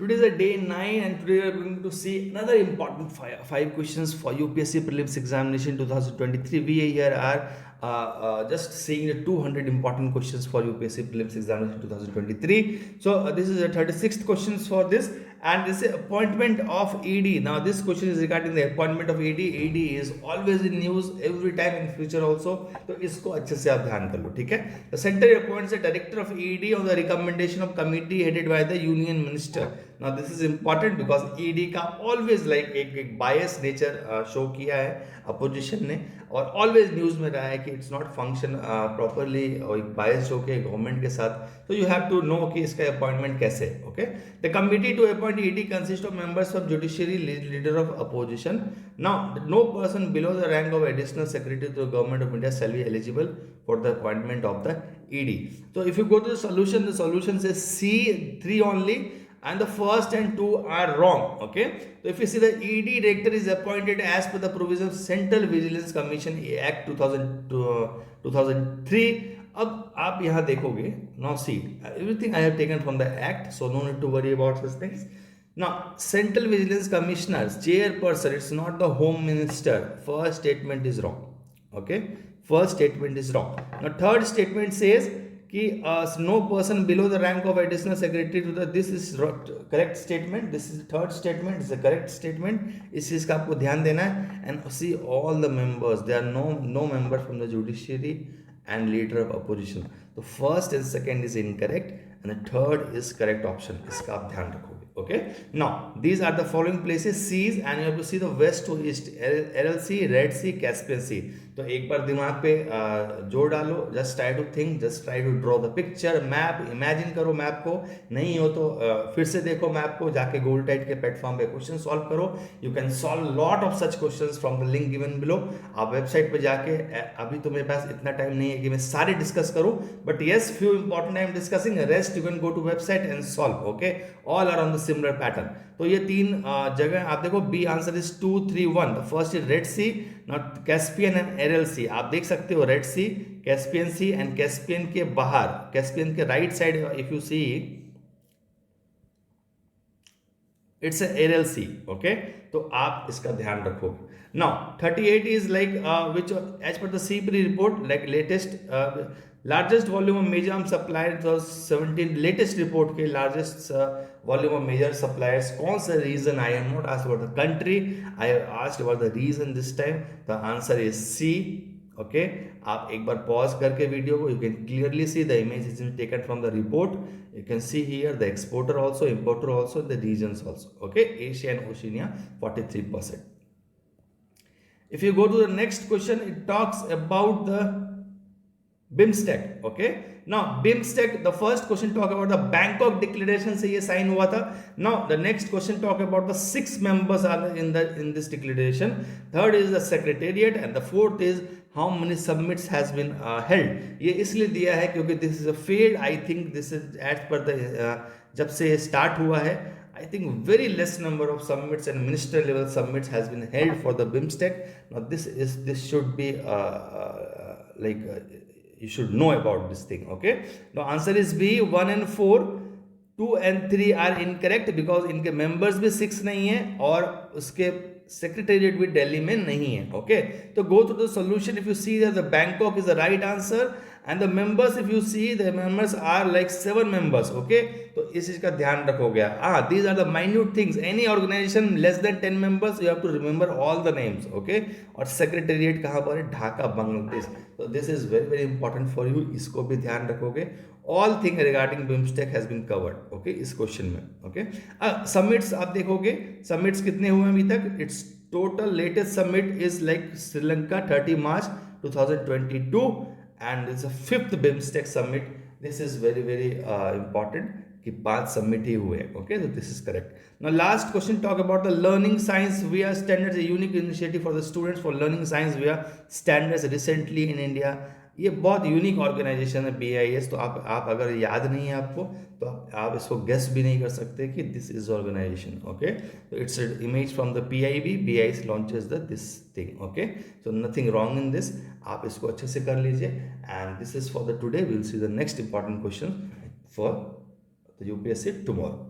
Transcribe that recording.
Today is a day 9 and today we are going to see another important five questions for UPSC Prelims Examination 2023. We here are just seeing the 200 important questions for UPSC Prelims Examination 2023. So this is the 36th questions for this, and this is appointment of ED. Now this question is regarding the appointment of ED. ED is always in news every time in future also. तो इसको अच्छे से आप ध्यान कर लो, ठीक है. The center appoints a director of ED on the recommendation of committee headed by the union minister. Now this is important because ED का always like एक bias nature show किया है अपोजिशन ने, और ऑलवेज न्यूज में रहा है कि इट्स नॉट फंक्शन प्रॉपरली और एक बायस शो के गवर्नमेंट के साथ. तो यू हैव टू नो कि इसका अपॉइंटमेंट कैसे. Okay, the committee to appoint ED consist of members of judiciary leader of opposition. Now no person below the rank of additional secretary to the government of India shall be eligible for the appointment of the ED. So if you go to the solution says C3 only, and the first and two are wrong. Okay, so if you see the ED director is appointed as per the provision of Central Vigilance Commission Act 2003. अब आप यहाँ देखोगे, now see everything I have taken from the act, so no need to worry about such things. Now Central Vigilance Commissioner's chairperson, it's not the Home Minister. First statement is wrong. Okay, first statement is wrong. Now third statement says कि no person below the rank of additional secretary to the, this is correct statement. This is third statement, is the correct statement. इस चीज़ का आपको ध्यान देना है. And see all the members, they are no member from the judiciary and leader of opposition. तो first and second is incorrect and the third is correct option. इसका आप ध्यान रखोगे. Okay, now these are the following places seas, and you have to see the west to east, Aral Sea, Red Sea, Caspian Sea. तो एक बार दिमाग पे जोर डालो. Just try to think, just try to draw the picture, map imagine करो map को. नहीं हो तो फिर से देखो मैप को, जाके गोल्ड टाइट के प्लेटफॉर्म पे क्वेश्चन सॉल्व करो. You can solve lot of such questions from the link given below. आप वेबसाइट पे जाके, अभी तो मेरे पास इतना टाइम नहीं है कि मैं सारे डिस्कस करूं, but yes few important I am discussing, rest you can go to website and solve. Okay, all are on the similar pattern. तो ये तीन जगह आप देखो. B answer is 2 3 1. The first is Red Sea, not Caspian and Aral Sea. आप देख सकते हो Red Sea, Caspian Sea, and Caspian के बाहर, कैस्पियन के right side if you see it's Aral C. Okay, तो आप इसका ध्यान रखोगे. Now 38 is like which as per the SIPRI report, like latest largest volume of major arm supplier 17 latest report के largest volume of major suppliers. कौन सा region? I am not asked about the country, I have asked about the region this time. The answer is C. Okay, आप एक बार pause करके video को, you can clearly see the image is taken from the report. You can see here the exporter also, importer also, the regions also. Okay, Asia and Oceania 43%. If you go to the next question, it talks about the BIMSTEC. Okay, now BIMSTEC, the first question talk about the Bangkok Declaration से ये sign हुआ था. Now the next question talk about the 6 members are in this declaration. Third is the secretariat, and the fourth is how many summits has been held. ये इसलिए दिया है क्योंकि this is a failed, I think this is as per the जब से start हुआ है, I think very less number of summits and minister level summits has been held for the BIMSTEC. Now this should be like you should know about this thing. Okay, now answer is B. 1 and 4, 2 and 3 are incorrect because इनके members भी 6 नहीं है और उसके secretariat भी दिल्ली में नहीं है. ओके, तो go through the solution. If you see that the Bangkok is the right answer, and the members if you see the members are like 7 members. Okay, तो इस चीज का ध्यान रखोगे. These are the minute things. Any organisation less than 10 members, you have to remember all the names. Okay, और secretariat कहाँ पर है? ढाका, बांग्लादेश. तो this is very very important for you. इसको भी ध्यान रखोगे. All thing regarding BIMSTEC has been covered. Okay, इस क्वेश्चन में. ओके, समिट्स आप देखोगे, समिट्स कितने हुए अभी तक? It's total latest summit is like Sri Lanka 30 March 2022, and it's a 5th BIMSTEC summit. This is very very important कि 5 summit ही हुए. Okay, so this is correct. Now last question talk about the learning science via standards, a unique initiative for the students for learning science via standards recently in India. ये बहुत unique organisation है BIS. तो आप अगर याद नहीं है आपको, तो आप इसको गेस भी नहीं कर सकते कि दिस इज ऑर्गेनाइजेशन. ओके, तो its image from the PIB. BIS launches the this thing. Okay, so nothing wrong in this. आप इसको अच्छे से कर लीजिए. And this is for the today. Will see the next important question for the UPSC tomorrow.